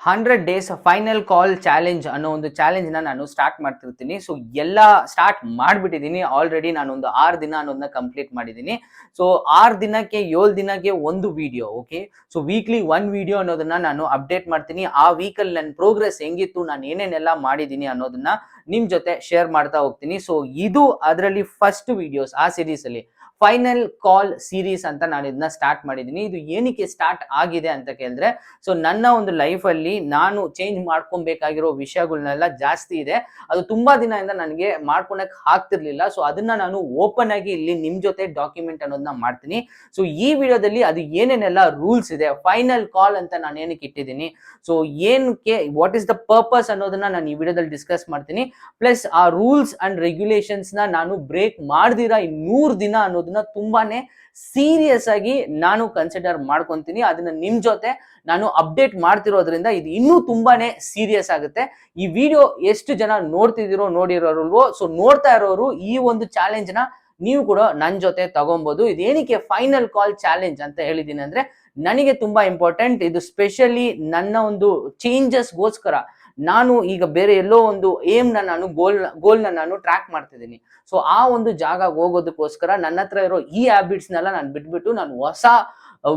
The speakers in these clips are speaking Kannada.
100 days ಫೈನಲ್ ಕಾಲ್ ಚಾಲೆಂಜ್ ಅನ್ನೋ ಒಂದು ಚಾಲೆಂಜ್ ನಾನು ಸ್ಟಾರ್ಟ್ ಮಾಡ್ತಿರ್ತೀನಿ. ಸೊ ಎಲ್ಲ ಸ್ಟಾರ್ಟ್ ಮಾಡ್ಬಿಟ್ಟಿದ್ದೀನಿ ಆಲ್ರೆಡಿ. ನಾನು ಒಂದು 6 ದಿನ ಅನ್ನೋದನ್ನ ಕಂಪ್ಲೀಟ್ ಮಾಡಿದ್ದೀನಿ. ಸೊ 6 ದಿನಕ್ಕೆ 7 ದಿನಕ್ಕೆ ಒಂದು video. Okay, so weekly 1 video ಅನ್ನೋದನ್ನ ನಾನು ಅಪ್ಡೇಟ್ ಮಾಡ್ತೀನಿ. ಆ ವೀಕಲ್ಲಿ ನನ್ನ ಪ್ರೋಗ್ರೆಸ್ ಹೆಂಗಿತ್ತು, ನಾನು ಏನೇನೆಲ್ಲ ಮಾಡಿದ್ದೀನಿ ಅನ್ನೋದನ್ನ ನಿಮ್ ಜೊತೆ ಶೇರ್ ಮಾಡ್ತಾ ಹೋಗ್ತೀನಿ. ಸೊ ಇದು ಅದರಲ್ಲಿ ಫಸ್ಟ್ ವಿಡಿಯೋಸ್ ಆ ಸೀರೀಸ್ ಅಲ್ಲಿ ಫೈನಲ್ ಕಾಲ್ ಸೀರೀಸ್ ಅಂತ ನಾನು ಇದನ್ನ ಸ್ಟಾರ್ಟ್ ಮಾಡಿದ್ದೀನಿ. ಇದು ಏನಕ್ಕೆ ಸ್ಟಾರ್ಟ್ ಆಗಿದೆ ಅಂತ ಕೇಳಿದ್ರೆ, ಸೊ ನನ್ನ ಒಂದು ಲೈಫ್ ಅಲ್ಲಿ ನಾನು ಚೇಂಜ್ ಮಾಡ್ಕೊಬೇಕಾಗಿರೋ ವಿಷಯಗಳನ್ನೆಲ್ಲ ಜಾಸ್ತಿ ಇದೆ. ಅದು ತುಂಬಾ ದಿನದಿಂದ ನನಗೆ ಮಾಡ್ಕೊಳಕ್ ಆಗ್ತಿರ್ಲಿಲ್ಲ. ಸೊ ಅದನ್ನ ನಾನು ಓಪನ್ ಆಗಿ ಇಲ್ಲಿ ನಿಮ್ ಜೊತೆ ಡಾಕ್ಯುಮೆಂಟ್ ಅನ್ನೋದನ್ನ ಮಾಡ್ತೀನಿ. ಸೊ ಈ ವಿಡಿಯೋದಲ್ಲಿ ಅದು ಏನೇನೆಲ್ಲ ರೂಲ್ಸ್ ಇದೆ, ಫೈನಲ್ ಕಾಲ್ ಅಂತ ನಾನು ಏನಕ್ಕೆ ಇಟ್ಟಿದ್ದೀನಿ, ಸೊ ಏನಕ್ಕೆ, ವಾಟ್ ಇಸ್ ದ ಪರ್ಪಸ್ ಅನ್ನೋದನ್ನ ನಾನು ಈ ವಿಡಿಯೋದಲ್ಲಿ ಡಿಸ್ಕಸ್ ಮಾಡ್ತೀನಿ. ಪ್ಲಸ್ ಆ ರೂಲ್ಸ್ ಅಂಡ್ ರೆಗ್ಯುಲೇಷನ್ಸ್ ನಾನು ಬ್ರೇಕ್ ಮಾಡ್ದಿರಾ ಈ 100 ದಿನ ಅನ್ನೋದನ್ನ ತುಂಬಾನೇ ಸೀರಿಯಸ್ ಆಗಿ ನಾನು ಕನ್ಸಿಡರ್ ಮಾಡ್ಕೊಂತೀನಿ. ಅದನ್ನ ನಿಮ್ ಜೊತೆ ನಾನು ಅಪ್ಡೇಟ್ ಮಾಡ್ತಿರೋದ್ರಿಂದ ಇದು ಇನ್ನೂ ತುಂಬಾನೇ ಸೀರಿಯಸ್ ಆಗುತ್ತೆ. ಈ ವಿಡಿಯೋ ಎಷ್ಟು ಜನ ನೋಡ್ತಿದಿರೋ ನೋಡಿರೋಲ್ವೋ, ಸೊ ನೋಡ್ತಾ ಇರೋರು ಈ ಒಂದು ಚಾಲೆಂಜ್ ನ ನೀವು ಕೂಡ ನನ್ನ ಜೊತೆ ತಗೊಬಹುದು. ಇದೇನಕ್ಕೆ ಫೈನಲ್ ಕಾಲ್ ಚಾಲೆಂಜ್ ಅಂತ ಹೇಳಿದೀನಿ ಅಂದ್ರೆ, ನನಗೆ ತುಂಬಾ ಇಂಪಾರ್ಟೆಂಟ್ ಇದು. ಸ್ಪೆಷಲಿ ನನ್ನ ಒಂದು ಚೇಂಜಸ್ಗೋಸ್ಕರ ನಾನು ಈಗ ಬೇರೆ ಎಲ್ಲೋ ಒಂದು ಏಮ್ ನಾನು ಗೋಲ್ನ ನಾನು ಟ್ರ್ಯಾಕ್ ಮಾಡ್ತಿದ್ದೀನಿ. ಸೊ ಆ ಒಂದು ಜಾಗ ಹೋಗೋದಕ್ಕೋಸ್ಕರ ನನ್ನ ಹತ್ರ ಇರೋ ಈ ಹ್ಯಾಬಿಟ್ಸ್ನೆಲ್ಲ ನಾನು ಬಿಟ್ಬಿಟ್ಟು ನಾನು ಹೊಸ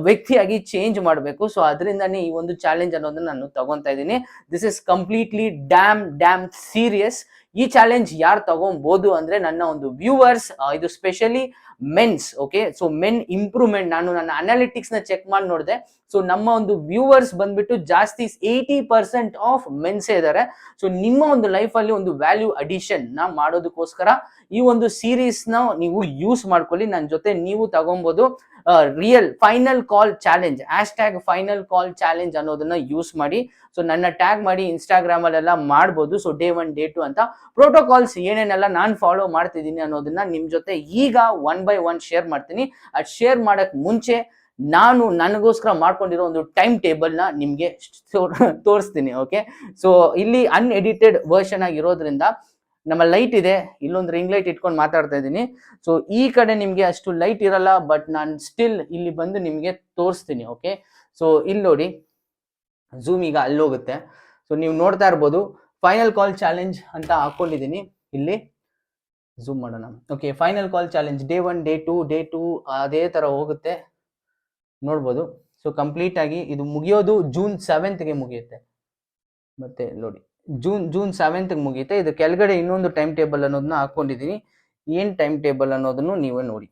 ವ್ಯಕ್ತಿಯಾಗಿ ಚೇಂಜ್ ಮಾಡಬೇಕು. ಸೊ ಅದರಿಂದಾನೇ ಈ ಒಂದು ಚಾಲೆಂಜ್ ಅನ್ನೋದನ್ನ ನಾನು ತಗೊಂತಾ ಇದ್ದೀನಿ. This is completely dam serious. ಈ ಚಾಲೆಂಜ್ ಯಾರು ತಗೊಬಹುದು ಅಂದ್ರೆ ನನ್ನ ಒಂದು ವ್ಯೂವರ್ಸ್, ಇದು specially men's. Okay, so men improvement, ನಾನು ನನ್ನ ಅನಾಲಿಟಿಕ್ಸ್ ನ ಚೆಕ್ ಮಾಡಿ ನೋಡಿದೆ. ಸೊ ನಮ್ಮ ಒಂದು ವ್ಯೂವರ್ಸ್ ಬಂದ್ಬಿಟ್ಟು ಜಾಸ್ತಿ 80% ಆಫ್ ಮೆನ್ಸ್ ಇದ್ದಾರೆ. ಸೊ ನಿಮ್ಮ ಒಂದು ಲೈಫ್ ಅಲ್ಲಿ ಒಂದು ವ್ಯಾಲ್ಯೂ ಅಡಿಷನ್ ನ ಮಾಡೋದಕ್ಕೋಸ್ಕರ ಈ ಒಂದು ಸೀರೀಸ್ ನ ನೀವು ಯೂಸ್ ಮಾಡ್ಕೊಳ್ಳಿ. ನನ್ನ ಜೊತೆ ನೀವು ತಗೊಬಹುದು. Real final call challenge, hashtag final call challenge ಅನ್ನೋದನ್ನ ಯೂಸ್ ಮಾಡಿ. ಸೊ ನನ್ನ ಟ್ಯಾಗ್ ಮಾಡಿ ಇನ್ಸ್ಟಾಗ್ರಾಮ್ ಅಲ್ಲೆಲ್ಲ ಮಾಡ್ಬೋದು. ಸೊ ಡೇ 1 ಡೇ 2 ಅಂತ ಪ್ರೋಟೋಕಾಲ್ಸ್ ಏನೇನೆಲ್ಲ ನಾನು ಫಾಲೋ ಮಾಡ್ತಿದ್ದೀನಿ ಅನ್ನೋದನ್ನ ನಿಮ್ ಜೊತೆ ಈಗ 1 by 1 ಶೇರ್ ಮಾಡ್ತೀನಿ. ಅದ್ ಶೇರ್ ಮಾಡಕ್ ಮುಂಚೆ ನಾನು ನನಗೋಸ್ಕರ ಮಾಡ್ಕೊಂಡಿರೋ ಒಂದು ಟೈಮ್ ಟೇಬಲ್ ನ ನಿಮ್ಗೆ ತೋರಿಸ್ತೀನಿ. ಓಕೆ, ಸೊ ಇಲ್ಲಿ ಅನ್ಎಡಿಟೆಡ್ ವರ್ಷನ್ ಆಗಿರೋದ್ರಿಂದ ನಮ್ಮ ಲೈಟ್ ಇದೆ, ಇಲ್ಲೊಂದು ರಿಂಗ್ ಲೈಟ್ ಇಟ್ಕೊಂಡು ಮಾತಾಡ್ತಾ ಇದ್ದೀನಿ. ಸೊ ಈ ಕಡೆ ನಿಮ್ಗೆ ಅಷ್ಟು ಲೈಟ್ ಇರಲ್ಲ, ಬಟ್ ನಾನು ಸ್ಟಿಲ್ ಇಲ್ಲಿ ಬಂದು ನಿಮ್ಗೆ ತೋರಿಸ್ತೀನಿ. ಓಕೆ, ಸೊ ಇಲ್ಲಿ ನೋಡಿ, ಝೂಮ್ ಈಗ ಅಲ್ಲೋಗುತ್ತೆ. ಸೊ ನೀವು ನೋಡ್ತಾ ಇರ್ಬೋದು, ಫೈನಲ್ ಕಾಲ್ ಚಾಲೆಂಜ್ ಅಂತ ಹಾಕೊಂಡಿದ್ದೀನಿ. ಇಲ್ಲಿ ಝೂಮ್ ಮಾಡೋಣ. Okay, final call challenge day 1 day 2 day 2 ಅದೇ ತರ ಹೋಗುತ್ತೆ, ನೋಡ್ಬೋದು. ಸೊ ಕಂಪ್ಲೀಟ್ ಆಗಿ ಇದು ಮುಗಿಯೋದು ಜೂನ್ 7ಗೆ ಮುಗಿಯುತ್ತೆ. ಮತ್ತೆ ನೋಡಿ, ಜೂನ್ 7ಗೆ ಮುಗಿಯುತ್ತೆ. ಇದು ಕೆಳಗಡೆ ಇನ್ನೊಂದು ಟೈಮ್ ಟೇಬಲ್ ಅನ್ನೋದನ್ನ ಹಾಕೊಂಡಿದ್ದೀನಿ. ಏನ್ ಟೈಮ್ ಟೇಬಲ್ ಅನ್ನೋದನ್ನು ನೀವೇ ನೋಡಿ.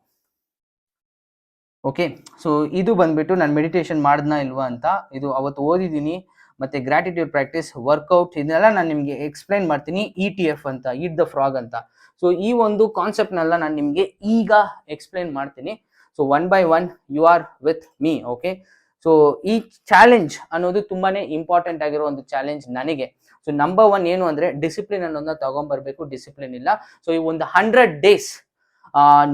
ಓಕೆ, ಸೊ ಇದು ಬಂದ್ಬಿಟ್ಟು ನಾನು ಮೆಡಿಟೇಷನ್ ಮಾಡ್ದಾ ಇಲ್ವಾ ಅಂತ, ಇದು ಅವತ್ತು ಓದಿದ್ದೀನಿ. ಮತ್ತೆ ಗ್ರಾಟಿಟ್ಯೂಡ್ ಪ್ರಾಕ್ಟೀಸ್, ವರ್ಕೌಟ್, ಇದನ್ನೆಲ್ಲ ನಾನು ನಿಮ್ಗೆ ಎಕ್ಸ್ಪ್ಲೈನ್ ಮಾಡ್ತೀನಿ. ETF ಅಂತ, ಈಟ್ ದ ಫ್ರಾಗ್ ಅಂತ. ಸೊ ಈ ಒಂದು ಕಾನ್ಸೆಪ್ಟ್ನೆಲ್ಲ ನಾನು ನಿಮ್ಗೆ ಈಗ ಎಕ್ಸ್ಪ್ಲೈನ್ ಮಾಡ್ತೀನಿ. So 1 by 1 you are with me. Okay, so ಈ ಚಾಲೆಂಜ್ ಅನ್ನೋದು ತುಂಬಾನೇ ಇಂಪಾರ್ಟೆಂಟ್ ಆಗಿರೋ ಒಂದು ಚಾಲೆಂಜ್ ನನಗೆ. ಸೊ ನಂಬರ್ 1 ಏನು ಅಂದ್ರೆ ಡಿಸಿಪ್ಲಿನ್ ಅನ್ನೋದನ್ನ ತಗೊಂಡ್ಬರ್ಬೇಕು. ಡಿಸಿಪ್ಲಿನ್ ಇಲ್ಲ. ಸೊ ಈ ಒಂದು 100 days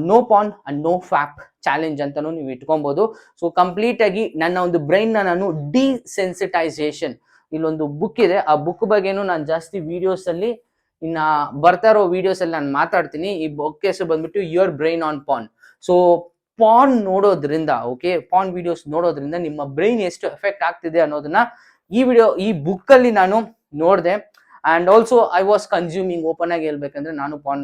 no porn and no fap challenge ಅಂತಾನು ನೀವು ಇಟ್ಕೊಬಹುದು. ಸೊ ಕಂಪ್ಲೀಟ್ ಆಗಿ ನನ್ನ ಒಂದು ಬ್ರೈನ್ ನಾನು ಡಿಸೆನ್ಸಿಟೈಸೇಷನ್, ಇಲ್ಲೊಂದು ಬುಕ್ ಇದೆ, ಆ ಬುಕ್ ಬಗ್ಗೆನು ನಾನು ಜಾಸ್ತಿ ವಿಡಿಯೋಸ್ ಅಲ್ಲಿ, ಇನ್ನ ಬರ್ತಾ ಇರೋ ವಿಡಿಯೋಸ್ ಅಲ್ಲಿ ನಾನು ಮಾತಾಡ್ತೀನಿ. ಈ ಬುಕ್ ಹೆಸರು ಬಂದ್ಬಿಟ್ಟು your brain on PAN. So PAN ನೋಡೋದ್ರಿಂದ, ಓಕೆ, ಪಾನ್ ವಿಡಿಯೋಸ್ ನೋಡೋದ್ರಿಂದ ನಿಮ್ಮ ಬ್ರೈನ್ ಎಷ್ಟು ಎಫೆಕ್ಟ್ ಆಗ್ತಿದೆ ಅನ್ನೋದನ್ನ ಈ ಬುಕ್ ಅಲ್ಲಿ ನಾನು ನೋಡಿದೆ. And also I was consuming, open ಆಗಿ ಹೇಳ್ಬೇಕಂದ್ರೆ ನಾನು ಪಾನ್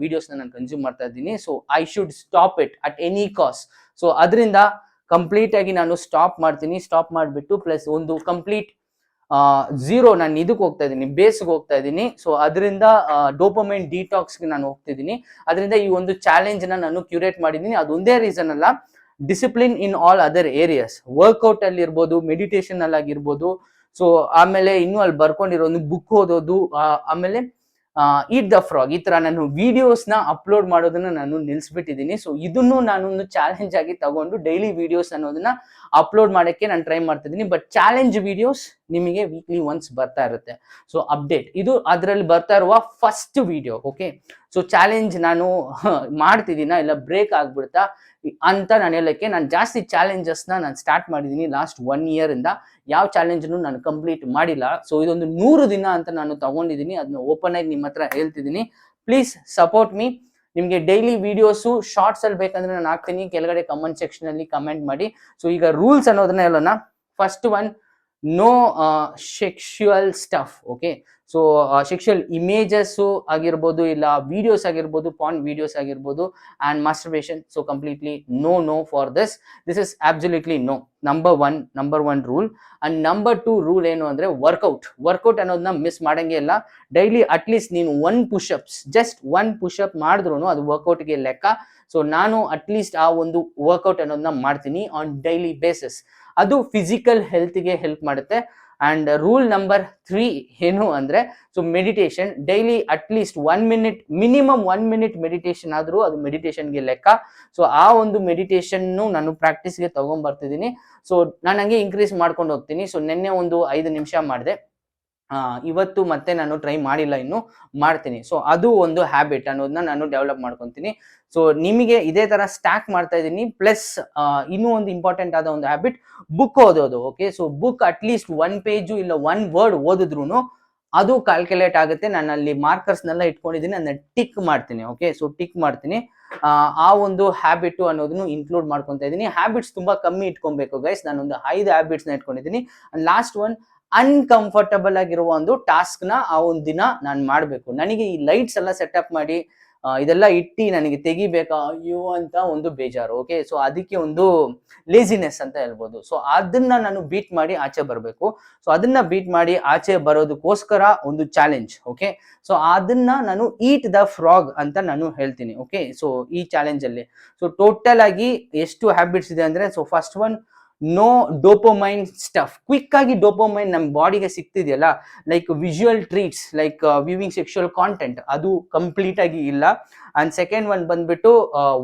ವಿಡಿಯೋಸ್ ನಾನು ಕನ್ಸ್ಯೂಮ್ ಮಾಡ್ತಾ ಇದ್ದೀನಿ. So I should stop it at any cost. So ಅದರಿಂದ ಕಂಪ್ಲೀಟ್ ಆಗಿ ನಾನು ಸ್ಟಾಪ್ ಮಾಡ್ತೀನಿ. ಸ್ಟಾಪ್ ಮಾಡಿಬಿಟ್ಟು ಪ್ಲಸ್ ಒಂದು ಕಂಪ್ಲೀಟ್ ಝೀರೋ, ನಾನು ಇದಕ್ಕೆ ಹೋಗ್ತಾ ಇದ್ದೀನಿ, ಬೇಸ್ಗೆ ಹೋಗ್ತಾ ಇದ್ದೀನಿ. ಸೊ ಅದರಿಂದ ಡೋಪಮೈನ್ ಡಿಟಾಕ್ಸ್ಗೆ ನಾನು ಹೋಗ್ತಿದ್ದೀನಿ. ಅದರಿಂದ ಈ ಒಂದು ಚಾಲೆಂಜ್ ನಾನು ಕ್ಯೂರೇಟ್ ಮಾಡಿದ್ದೀನಿ. ಅದೊಂದೇ ರೀಸನ್ ಅಲ್ಲ, discipline in all other areas, workout ಅಲ್ಲಿ ಇರ್ಬೋದು, ಮೆಡಿಟೇಷನ್ ಅಲ್ಲಿ ಆಗಿರ್ಬೋದು. ಸೊ ಆಮೇಲೆ ಇನ್ನೂ ಅಲ್ಲಿ ಬರ್ಕೊಂಡಿರೋ ಒಂದು ಬುಕ್ ಓದೋದು, ಆಮೇಲೆ ಈಟ್ ದ ಫ್ರಾಗ್, ಈ ತರ ನಾನು ವಿಡಿಯೋಸ್ ನ ಅಪ್ಲೋಡ್ ಮಾಡೋದನ್ನ ನಾನು ನಿಲ್ಸ್ಬಿಟ್ಟಿದ್ದೀನಿ. ಸೊ ಇದನ್ನು ನಾನು ಒಂದು ಚಾಲೆಂಜ್ ಆಗಿ ತಗೊಂಡು ಡೈಲಿ ವಿಡಿಯೋಸ್ ಅನ್ನೋದನ್ನ ಅಪ್ಲೋಡ್ ಮಾಡಕ್ಕೆ ನಾನು ಟ್ರೈ ಮಾಡ್ತಿದ್ದೀನಿ. ಬಟ್ ಚಾಲೆಂಜ್ ವಿಡಿಯೋಸ್ ನಿಮಗೆ ವೀಕ್ಲಿ ಒನ್ಸ್ ಬರ್ತಾ ಇರುತ್ತೆ. ಸೊ ಅಪ್ಡೇಟ್ ಇದು ಅದರಲ್ಲಿ ಬರ್ತಾ ಇರುವ first video. Okay, so challenge ನಾನು ಮಾಡ್ತಿದ್ದೀನ ಇಲ್ಲ ಬ್ರೇಕ್ ಆಗ್ಬಿಡ್ತಾ ಅಂತ ನಾನು ಹೇಳಕ್ಕೆ, ನಾನು ಜಾಸ್ತಿ ಚಾಲೆಂಜಸ್ ನಾನು ಸ್ಟಾರ್ಟ್ ಮಾಡಿದ್ದೀನಿ ಲಾಸ್ಟ್ 1 year ಇಂದ. ಯಾವ ಚಾಲೆಂಜ್ ನಾನು ಕಂಪ್ಲೀಟ್ ಮಾಡಿಲ್ಲ. ಸೊ ಇದೊಂದು 100 ದಿನ ಅಂತ ನಾನು ತಗೊಂಡಿದ್ದೀನಿ. ಅದನ್ನ ಓಪನ್ ಆಗಿ ನಿಮ್ಮ ಹತ್ರ ಹೇಳ್ತಿದ್ದೀನಿ. Please support me. ನಿಮ್ಗೆ ಡೈಲಿ ವಿಡಿಯೋಸು ಶಾರ್ಟ್ಸ್ ಅಲ್ಲಿ ಬೇಕಂದ್ರೆ ನಾನು ಹಾಕ್ತೀನಿ, ಕೆಳಗಡೆ ಕಮೆಂಟ್ ಸೆಕ್ಷನ್ ಅಲ್ಲಿ ಕಮೆಂಟ್ ಮಾಡಿ. ಸೊ ಈಗ ರೂಲ್ಸ್ ಅನ್ನೋದನ್ನ ಹೇಳೋಣ. First one, no sexual stuff. Okay, so sexual images ಆಗಿರ್ಬೋದು, ಇಲ್ಲ ವಿಡಿಯೋಸ್ ಆಗಿರ್ಬೋದು, ಪಾನ್ ವಿಡಿಯೋಸ್ ಆಗಿರ್ಬೋದು, and masturbation. So completely no for this is absolutely no. Number one rule. And number 2 rule ಏನು ಅಂದ್ರೆ ವರ್ಕೌಟ್ ಅನ್ನೋದನ್ನ ಮಿಸ್ ಮಾಡಂಗೆ ಇಲ್ಲ. ಡೈಲಿ ಅಟ್ಲೀಸ್ಟ್ ನೀನು 1 ಪುಷಪ್ಸ್, ಜಸ್ಟ್ 1 ಪುಷಪ್ ಮಾಡಿದ್ರು ಅದು ವರ್ಕೌಟ್ಗೆ ಲೆಕ್ಕ. ಸೊ ನಾನು ಅಟ್ಲೀಸ್ಟ್ ಆ ಒಂದು ವರ್ಕೌಟ್ ಅನ್ನೋದನ್ನ ಮಾಡ್ತೀನಿ ಆನ್ ಡೈಲಿ ಬೇಸಿಸ್. ಅದು ಫಿಸಿಕಲ್ ಹೆಲ್ತ್ಗೆ ಹೆಲ್ಪ್ ಮಾಡುತ್ತೆ. ಅಂಡ್ ರೂಲ್ ನಂಬರ್ 3 ಏನು ಅಂದ್ರೆ, so meditation. Daily at least 1 minute, minimum 1 minute meditation ಆದ್ರೂ ಅದು ಮೆಡಿಟೇಷನ್ಗೆ ಲೆಕ್ಕ. ಸೊ ಆ ಒಂದು ಮೆಡಿಟೇಷನ್ ನಾನು ಪ್ರಾಕ್ಟೀಸ್ಗೆ ತಗೊಂಡ್ ಬರ್ತಿದ್ದೀನಿ. ಸೊ ನಾನು ಹಂಗೆ ಇನ್ಕ್ರೀಸ್ ಮಾಡ್ಕೊಂಡು ಹೋಗ್ತೀನಿ. ಸೊ ನಿನ್ನೆ ಒಂದು 5 ನಿಮಿಷ ಮಾಡಿದೆ, ಇವತ್ತು ಮತ್ತೆ ನಾನು ಟ್ರೈ ಮಾಡಿಲ್ಲ, ಇನ್ನು ಮಾಡ್ತೀನಿ. ಸೊ ಅದು ಒಂದು ಹ್ಯಾಬಿಟ್ ಅನ್ನೋದನ್ನ ನಾನು ಡೆವಲಪ್ ಮಾಡ್ಕೊತೀನಿ. ಸೊ ನಿಮಗೆ ಇದೇ ತರ ಸ್ಟಾಕ್ ಮಾಡ್ತಾ ಇದ್ದೀನಿ. ಪ್ಲಸ್ ಇನ್ನೂ ಒಂದು ಇಂಪಾರ್ಟೆಂಟ್ ಆದ ಒಂದು ಹ್ಯಾಬಿಟ್, ಬುಕ್ ಓದೋದು. Okay, so book at least 1 page ಇಲ್ಲ 1 ವರ್ಡ್ ಓದಿದ್ರು ಅದು ಕ್ಯಾಲ್ಕುಲೇಟ್ ಆಗುತ್ತೆ. ನಾನು ಅಲ್ಲಿ ಮಾರ್ಕರ್ಸ್ನೆಲ್ಲ ಇಟ್ಕೊಂಡಿದ್ದೀನಿ, ಅದನ್ನ ಟಿಕ್ ಮಾಡ್ತೀನಿ. ಓಕೆ, ಸೊ ಟಿಕ್ ಮಾಡ್ತೀನಿ. ಆ ಒಂದು ಹ್ಯಾಬಿಟ್ ಅನ್ನೋದನ್ನು ಇನ್ಕ್ಲೂಡ್ ಮಾಡ್ಕೊತಾ ಇದ್ದೀನಿ. ಹ್ಯಾಬಿಟ್ಸ್ ತುಂಬಾ ಕಮ್ಮಿ ಇಟ್ಕೊಬೇಕು ಗೈಸ್. ನಾನೊಂದು 5 ಹ್ಯಾಬಿಟ್ಸ್ ನ ಇಟ್ಕೊಂಡಿದ್ದೀನಿ. ಲಾಸ್ಟ್ ಒನ್, ಅನ್ಕಂಫರ್ಟಬಲ್ ಆಗಿರುವ ಒಂದು ಟಾಸ್ಕ್ ನ ಆ ಒಂದು ದಿನ ನಾನು ಮಾಡ್ಬೇಕು. ನನಗೆ ಈ ಲೈಟ್ಸ್ ಎಲ್ಲ ಸೆಟಪ್ ಮಾಡಿ ಇದೆಲ್ಲ ಇಟ್ಟು ನನಗೆ ತೆಗಿಬೇಕಾ ಅಯ್ಯೋ ಅಂತ ಒಂದು ಬೇಜಾರು. ಓಕೆ, ಸೊ ಅದಕ್ಕೆ ಒಂದು ಲೇಸಿನೆಸ್ ಅಂತ ಹೇಳ್ಬೋದು. ಸೊ ಅದನ್ನ ನಾನು ಬೀಟ್ ಮಾಡಿ ಆಚೆ ಬರಬೇಕು. ಸೊ ಅದನ್ನ ಬೀಟ್ ಮಾಡಿ ಆಚೆ ಬರೋದಕ್ಕೋಸ್ಕರ ಒಂದು ಚಾಲೆಂಜ್. ಓಕೆ, ಸೊ ಅದನ್ನ ನಾನು ಈಟ್ ದ ಫ್ರಾಗ್ ಅಂತ ನಾನು ಹೇಳ್ತೀನಿ. ಓಕೆ, ಸೊ ಈ ಚಾಲೆಂಜ್ ಅಲ್ಲಿ ಸೊ ಟೋಟಲ್ ಆಗಿ ಎಷ್ಟು ಹ್ಯಾಬಿಟ್ಸ್ ಇದೆ ಅಂದ್ರೆ, so first one, no dopamine stuff. Quick ಆಗಿ ಡೋಪೋಮೈನ್ ನಮ್ಮ ಬಾಡಿಗೆ ಸಿಗ್ತಿದೆಯಲ್ಲ, like visual treats, like viewing sexual content, ಅದು ಕಂಪ್ಲೀಟ್ ಆಗಿ ಇಲ್ಲ. ಅಂಡ್ ಸೆಕೆಂಡ್ ಒನ್ ಬಂದ್ಬಿಟ್ಟು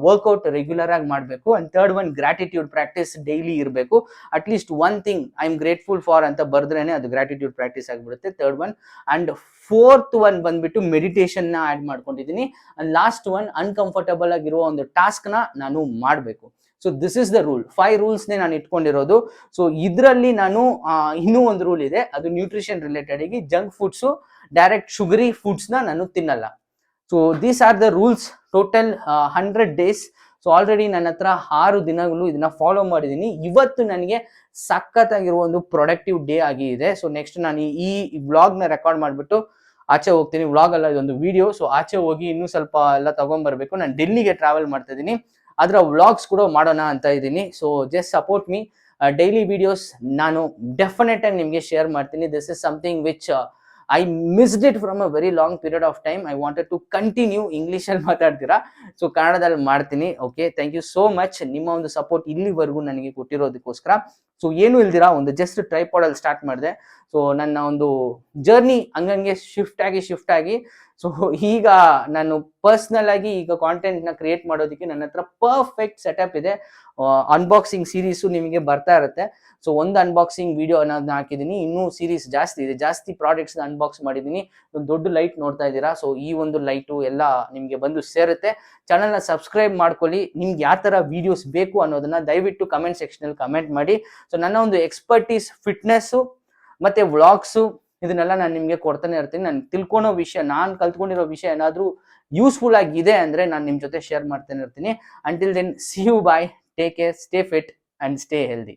ವರ್ಕೌಟ್ ರೆಗ್ಯುಲರ್ ಆಗಿ ಮಾಡಬೇಕು. And third one, gratitude practice daily ಇರಬೇಕು. At least 1 thing I am grateful for ಅಂತ ಬರ್ದ್ರೇನೆ ಅದು ಗ್ರಾಟಿಟ್ಯೂಡ್ ಪ್ರಾಕ್ಟೀಸ್ ಆಗಿಬಿಡುತ್ತೆ, third one. And fourth one ಬಂದ್ಬಿಟ್ಟು ಮೆಡಿಟೇಷನ್ ನ ಆಡ್ ಮಾಡ್ಕೊಂಡಿದ್ದೀನಿ. ಅಂಡ್ ಲಾಸ್ಟ್ ಒನ್, ಅನ್ಕಂಫರ್ಟಬಲ್ ಆಗಿರುವ ಒಂದು ಟಾಸ್ಕ್ ನ ನಾನು ಮಾಡಬೇಕು. So this is the rule. 5 rules ನೇ ನಾನು ಇಟ್ಕೊಂಡಿರೋದು. ಸೊ ಇದರಲ್ಲಿ ನಾನು ಇನ್ನೂ ಒಂದು ರೂಲ್ ಇದೆ, ಅದು ನ್ಯೂಟ್ರಿಷನ್ ರಿಲೇಟೆಡ್ ಆಗಿ. Junk foods, direct sugary foods ನ ನಾನು ತಿನ್ನಲ್ಲ. So these are the rules. Total 100 days. So already ನನ್ನ ಹತ್ರ 6 ದಿನಗಳು ಇದನ್ನ ಫಾಲೋ ಮಾಡಿದ್ದೀನಿ. ಇವತ್ತು ನನಗೆ ಸಖತ್ತಾಗಿರುವ ಒಂದು ಪ್ರೊಡಕ್ಟಿವ್ ಡೇ ಆಗಿ ಇದೆ. ಸೊ ನೆಕ್ಸ್ಟ್ ನಾನು ಈ ವ್ಲಾಗ್ ನ ರೆಕಾರ್ಡ್ ಮಾಡ್ಬಿಟ್ಟು ಆಚೆ ಹೋಗ್ತೀನಿ. ವ್ಲಾಗ್ ಅಲ್ಲ, ಇದೊಂದು ವಿಡಿಯೋ. ಸೊ ಆಚೆ ಹೋಗಿ ಇನ್ನೂ ಸ್ವಲ್ಪ ಎಲ್ಲ ತಗೊಂಡ್ಬರ್ಬೇಕು. ನಾನು ಡೆಲ್ಲಿಗೆ ಟ್ರಾವೆಲ್ ಮಾಡ್ತಾ ಇದ್ದೀನಿ, ಅದರ ವ್ಲಾಗ್ಸ್ ಕೂಡ ಮಾಡೋಣ ಅಂತ ಇದ್ದೀನಿ. So just support me. Daily videos ನಾನು ಡೆಫಿನೆಟ್ ಆಗಿ ನಿಮಗೆ ಶೇರ್ ಮಾಡ್ತೀನಿ. This is something which I missed it from a very long period of time. I wanted to continue. ಇಂಗ್ಲೀಷಲ್ಲಿ ಮಾತಾಡ್ತೀರಾ, ಸೊ ಕನ್ನಡದಲ್ಲಿ ಮಾಡ್ತೀನಿ. Okay, thank you so much ನಿಮ್ಮ ಒಂದು ಸಪೋರ್ಟ್ ಇಲ್ಲಿವರೆಗೂ ನನಗೆ ಕೊಟ್ಟಿರೋದಕ್ಕೋಸ್ಕರ. ಸೊ ಏನು ಇಲ್ದಿರಾ ಒಂದು ಜಸ್ಟ್ ಟ್ರೈಪಾಡ್ ಅಲ್ಲಿ ಸ್ಟಾರ್ಟ್ ಮಾಡಿದೆ. ಸೊ ನನ್ನ ಒಂದು ಜರ್ನಿ ಹಂಗಂಗೆ ಶಿಫ್ಟ್ ಆಗಿ ಸೊ ಈಗ ನಾನು ಪರ್ಸನಲ್ ಆಗಿ ಈಗ ಕಾಂಟೆಂಟ್ ನ ಕ್ರಿಯೇಟ್ ಮಾಡೋದಕ್ಕೆ ನನ್ನ ಹತ್ರ ಪರ್ಫೆಕ್ಟ್ ಸೆಟಪ್ ಇದೆ. ಅನ್ಬಾಕ್ಸಿಂಗ್ ಸೀರೀಸು ನಿಮಗೆ ಬರ್ತಾ ಇರುತ್ತೆ. ಸೊ ಒಂದು ಅನ್ಬಾಕ್ಸಿಂಗ್ ವಿಡಿಯೋ ಅನ್ನೋದನ್ನ ಹಾಕಿದ್ದೀನಿ. ಇನ್ನೂ ಸೀರೀಸ್ ಜಾಸ್ತಿ ಇದೆ, ಜಾಸ್ತಿ ಪ್ರಾಡಕ್ಟ್ಸ್ ಅನ್ಬಾಕ್ಸ್ ಮಾಡಿದ್ದೀನಿ. ಒಂದು ದೊಡ್ಡ ಲೈಟ್ ನೋಡ್ತಾ ಇದ್ದೀರಾ, ಸೊ ಈ ಒಂದು ಲೈಟು ಎಲ್ಲ ನಿಮಗೆ ಬಂದು ಸೇರುತ್ತೆ. ಚಾನಲ್ನ ಸಬ್ಸ್ಕ್ರೈಬ್ ಮಾಡ್ಕೊಳ್ಳಿ. ನಿಮ್ಗೆ ಯಾವ ತರ ವಿಡಿಯೋಸ್ ಬೇಕು ಅನ್ನೋದನ್ನ ದಯವಿಟ್ಟು ಕಮೆಂಟ್ ಸೆಕ್ಷನ್ ಅಲ್ಲಿ ಕಮೆಂಟ್ ಮಾಡಿ. ಸೊ ನನ್ನ ಒಂದು ಎಕ್ಸ್ಪರ್ಟೀಸ್, ಫಿಟ್ನೆಸ್ ಮತ್ತೆ ವ್ಲಾಗ್ಸು, ಇದನ್ನೆಲ್ಲ ನಾನು ನಿಮ್ಗೆ ಕೊಡ್ತಾನೆ ಇರ್ತೀನಿ. ನಾನು ತಿಳ್ಕೊಳೋ ವಿಷಯ, ನಾನು ಕಲ್ತ್ಕೊಂಡಿರೋ ವಿಷಯ ಏನಾದ್ರೂ ಯೂಸ್ಫುಲ್ ಆಗಿದೆ ಅಂದ್ರೆ ನಾನು ನಿಮ್ ಜೊತೆ ಶೇರ್ ಮಾಡ್ತಾನೆ ಇರ್ತೀನಿ. Until then, see you, bye, take care, stay fit and stay healthy.